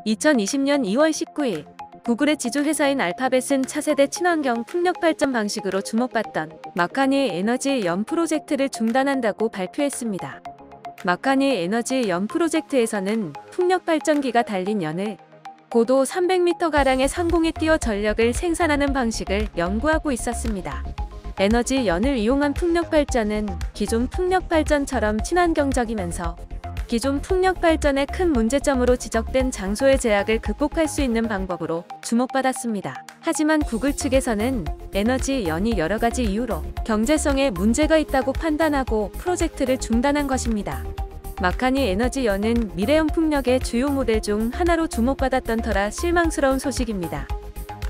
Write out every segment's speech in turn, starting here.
2020년 2월 19일 구글의 지주회사인 알파벳은 차세대 친환경 풍력 발전 방식으로 주목받던 마카니 에너지 연 프로젝트를 중단한다고 발표했습니다. 마카니 에너지 연 프로젝트에서는 풍력 발전기가 달린 연을 고도 300m가량의 상공에 띄워 전력을 생산하는 방식을 연구하고 있었습니다. 에너지 연을 이용한 풍력 발전은 기존 풍력 발전처럼 친환경적이면서 기존 풍력 발전의 큰 문제점으로 지적된 장소의 제약을 극복할 수 있는 방법으로 주목받았습니다. 하지만 구글 측에서는 에너지 연이 여러 가지 이유로 경제성에 문제가 있다고 판단하고 프로젝트를 중단한 것입니다. 마카니 에너지 연은 미래형 풍력의 주요 모델 중 하나로 주목받았던 터라 실망스러운 소식입니다.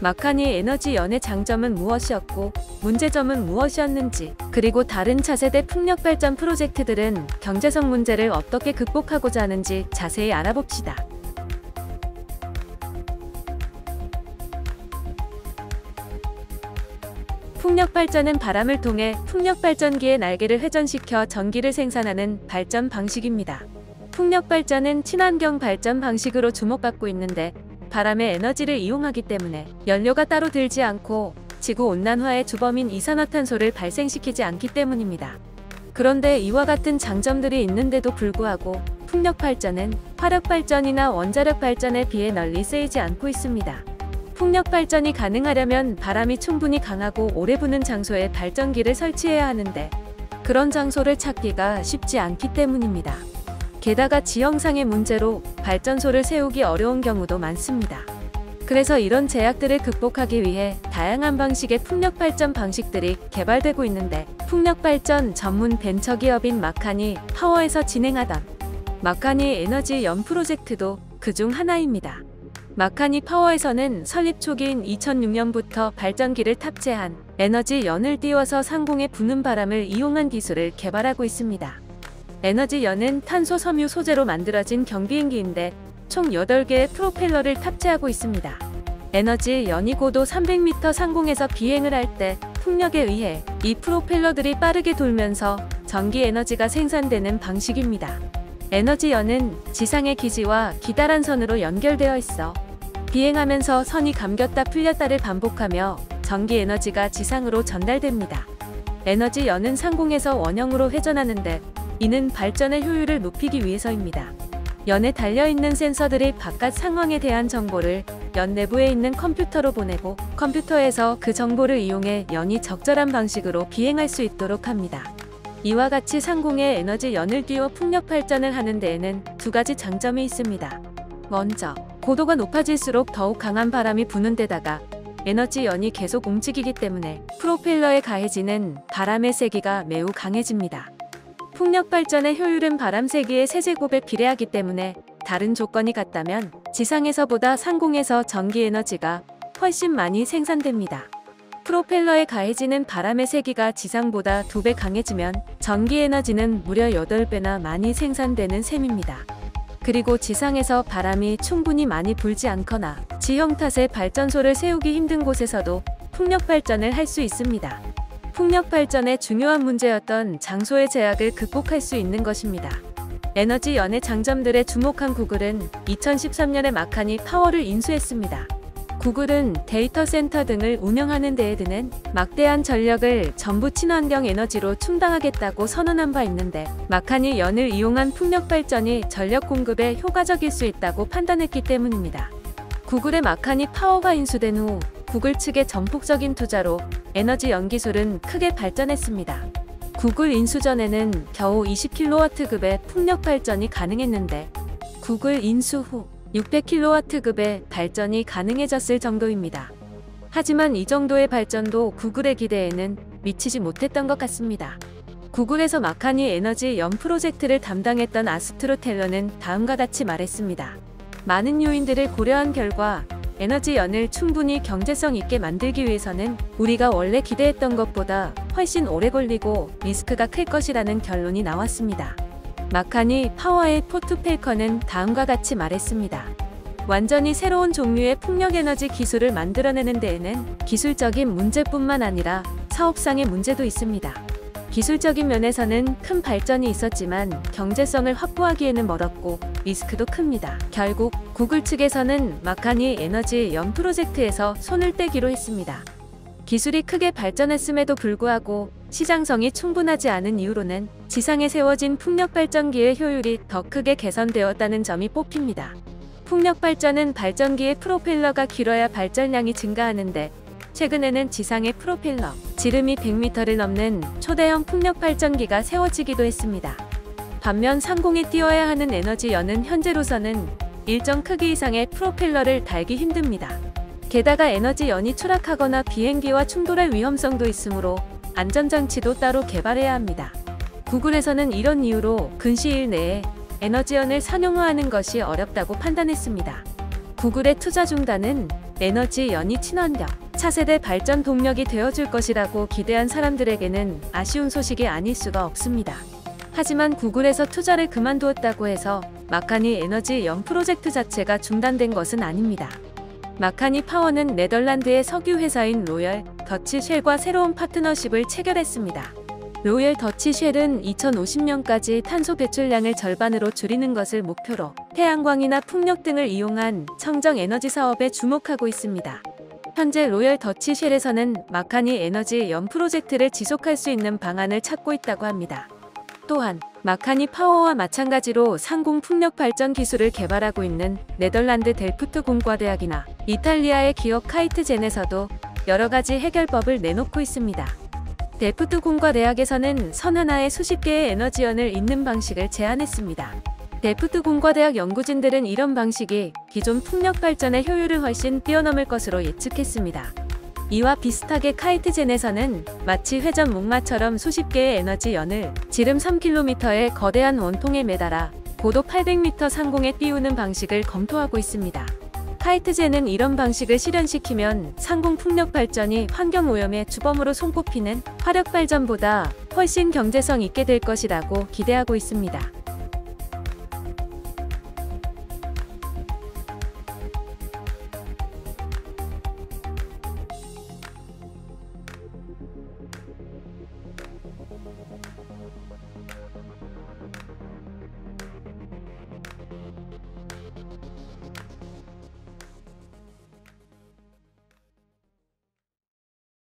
마카니 에너지 연의 장점은 무엇이었고 문제점은 무엇이었는지, 그리고 다른 차세대 풍력 발전 프로젝트들은 경제성 문제를 어떻게 극복하고자 하는지 자세히 알아봅시다. 풍력 발전은 바람을 통해 풍력 발전기의 날개를 회전시켜 전기를 생산하는 발전 방식입니다. 풍력 발전은 친환경 발전 방식으로 주목받고 있는데 바람의 에너지를 이용하기 때문에 연료가 따로 들지 않고 지구온난화의 주범인 이산화탄소를 발생시키지 않기 때문입니다. 그런데 이와 같은 장점들이 있는데도 불구하고 풍력 발전은 화력 발전이나 원자력 발전에 비해 널리 쓰이지 않고 있습니다. 풍력 발전이 가능하려면 바람이 충분히 강하고 오래 부는 장소에 발전기를 설치해야 하는데 그런 장소를 찾기가 쉽지 않기 때문입니다. 게다가 지형상의 문제로 발전소를 세우기 어려운 경우도 많습니다. 그래서 이런 제약들을 극복하기 위해 다양한 방식의 풍력 발전 방식들이 개발되고 있는데 풍력 발전 전문 벤처기업인 마카니 파워에서 진행하던 마카니 에너지 연 프로젝트도 그중 하나입니다. 마카니 파워에서는 설립 초기인 2006년부터 발전기를 탑재한 에너지 연을 띄워서 상공에 부는 바람을 이용한 기술을 개발하고 있습니다. 에너지 연은 탄소 섬유 소재로 만들어진 경비행기인데 총 8개의 프로펠러를 탑재하고 있습니다. 에너지 연이 고도 300m 상공에서 비행을 할 때 풍력에 의해 이 프로펠러들이 빠르게 돌면서 전기 에너지가 생산되는 방식입니다. 에너지 연은 지상의 기지와 기다란 선으로 연결되어 있어 비행하면서 선이 감겼다 풀렸다를 반복하며 전기 에너지가 지상으로 전달됩니다. 에너지 연은 상공에서 원형으로 회전하는데 이는 발전의 효율을 높이기 위해서입니다. 연에 달려있는 센서들이 바깥 상황에 대한 정보를 연 내부에 있는 컴퓨터로 보내고 컴퓨터에서 그 정보를 이용해 연이 적절한 방식으로 비행할 수 있도록 합니다. 이와 같이 상공에 에너지 연을 띄워 풍력 발전을 하는 데에는 두 가지 장점이 있습니다. 먼저, 고도가 높아질수록 더욱 강한 바람이 부는 데다가 에너지 연이 계속 움직이기 때문에 프로펠러에 가해지는 바람의 세기가 매우 강해집니다. 풍력 발전의 효율은 바람 세기의 세제곱에 비례하기 때문에 다른 조건이 같다면 지상에서보다 상공에서 전기 에너지가 훨씬 많이 생산됩니다. 프로펠러에 가해지는 바람의 세기가 지상보다 2배 강해지면 전기 에너지는 무려 8배나 많이 생산되는 셈입니다. 그리고 지상에서 바람이 충분히 많이 불지 않거나 지형 탓에 발전소를 세우기 힘든 곳에서도 풍력 발전을 할 수 있습니다. 풍력 발전의 중요한 문제였던 장소의 제약을 극복할 수 있는 것입니다. 에너지 연의 장점들에 주목한 구글은 2013년에 마카니 파워를 인수했습니다. 구글은 데이터 센터 등을 운영하는 데에 드는 막대한 전력을 전부 친환경 에너지로 충당하겠다고 선언한 바 있는데 마카니 연을 이용한 풍력 발전이 전력 공급에 효과적일 수 있다고 판단했기 때문입니다. 구글의 마카니 파워가 인수된 후 구글 측의 전폭적인 투자로 에너지 연 기술은 크게 발전했습니다. 구글 인수 전에는 겨우 20kW급의 풍력 발전이 가능했는데 구글 인수 후 600kW급의 발전이 가능해졌을 정도입니다. 하지만 이 정도의 발전도 구글의 기대에는 미치지 못했던 것 같습니다. 구글에서 마카니 에너지 연 프로젝트를 담당했던 아스트로 텔러는 다음과 같이 말했습니다. 많은 요인들을 고려한 결과 에너지 연을 충분히 경제성 있게 만들기 위해서는 우리가 원래 기대했던 것보다 훨씬 오래 걸리고 리스크가 클 것이라는 결론이 나왔습니다. 마카니 파워의 포트 펠커는 다음과 같이 말했습니다. 완전히 새로운 종류의 풍력 에너지 기술을 만들어내는 데에는 기술적인 문제뿐만 아니라 사업상의 문제도 있습니다. 기술적인 면에서는 큰 발전이 있었지만 경제성을 확보하기에는 멀었고 리스크도 큽니다. 결국 구글 측에서는 마카니 에너지 연 프로젝트에서 손을 떼기로 했습니다. 기술이 크게 발전했음에도 불구하고 시장성이 충분하지 않은 이유로는 지상에 세워진 풍력 발전기의 효율이 더 크게 개선되었다는 점이 뽑힙니다. 풍력 발전은 발전기의 프로펠러가 길어야 발전량이 증가하는데 최근에는 지상의 프로펠러, 지름이 100m를 넘는 초대형 풍력 발전기가 세워지기도 했습니다. 반면 상공에 띄워야 하는 에너지연은 현재로서는 일정 크기 이상의 프로펠러를 달기 힘듭니다. 게다가 에너지연이 추락하거나 비행기와 충돌할 위험성도 있으므로 안전장치도 따로 개발해야 합니다. 구글에서는 이런 이유로 근시일 내에 에너지연을 상용화하는 것이 어렵다고 판단했습니다. 구글의 투자 중단은 에너지연이 친환경, 차세대 발전 동력이 되어줄 것이라고 기대한 사람들에게는 아쉬운 소식이 아닐 수가 없습니다. 하지만 구글에서 투자를 그만두었다고 해서 마카니 에너지 연 프로젝트 자체가 중단된 것은 아닙니다. 마카니 파워는 네덜란드의 석유 회사인 로열 더치 쉘과 새로운 파트너십을 체결했습니다. 로열 더치 쉘은 2050년까지 탄소 배출량을 절반으로 줄이는 것을 목표로 태양광이나 풍력 등을 이용한 청정 에너지 사업에 주목하고 있습니다. 현재 로열 더치 쉘에서는 마카니 에너지 연 프로젝트를 지속할 수 있는 방안을 찾고 있다고 합니다. 또한 마카니 파워와 마찬가지로 상공 풍력 발전 기술을 개발하고 있는 네덜란드 델프트 공과대학이나 이탈리아의 기업 카이트젠에서도 여러 가지 해결법을 내놓고 있습니다. 델프트 공과대학에서는 선 하나에 수십 개의 에너지연을 잇는 방식을 제안했습니다. 델프트 공과대학 연구진들은 이런 방식이 기존 풍력 발전의 효율을 훨씬 뛰어넘을 것으로 예측했습니다. 이와 비슷하게 카이트젠에서는 마치 회전 목마처럼 수십 개의 에너지연을 지름 3km의 거대한 원통에 매달아 고도 800m 상공에 띄우는 방식을 검토하고 있습니다. 카이트젠은 이런 방식을 실현시키면 상공 풍력 발전이 환경오염의 주범으로 손꼽히는 화력 발전보다 훨씬 경제성 있게 될 것이라고 기대하고 있습니다.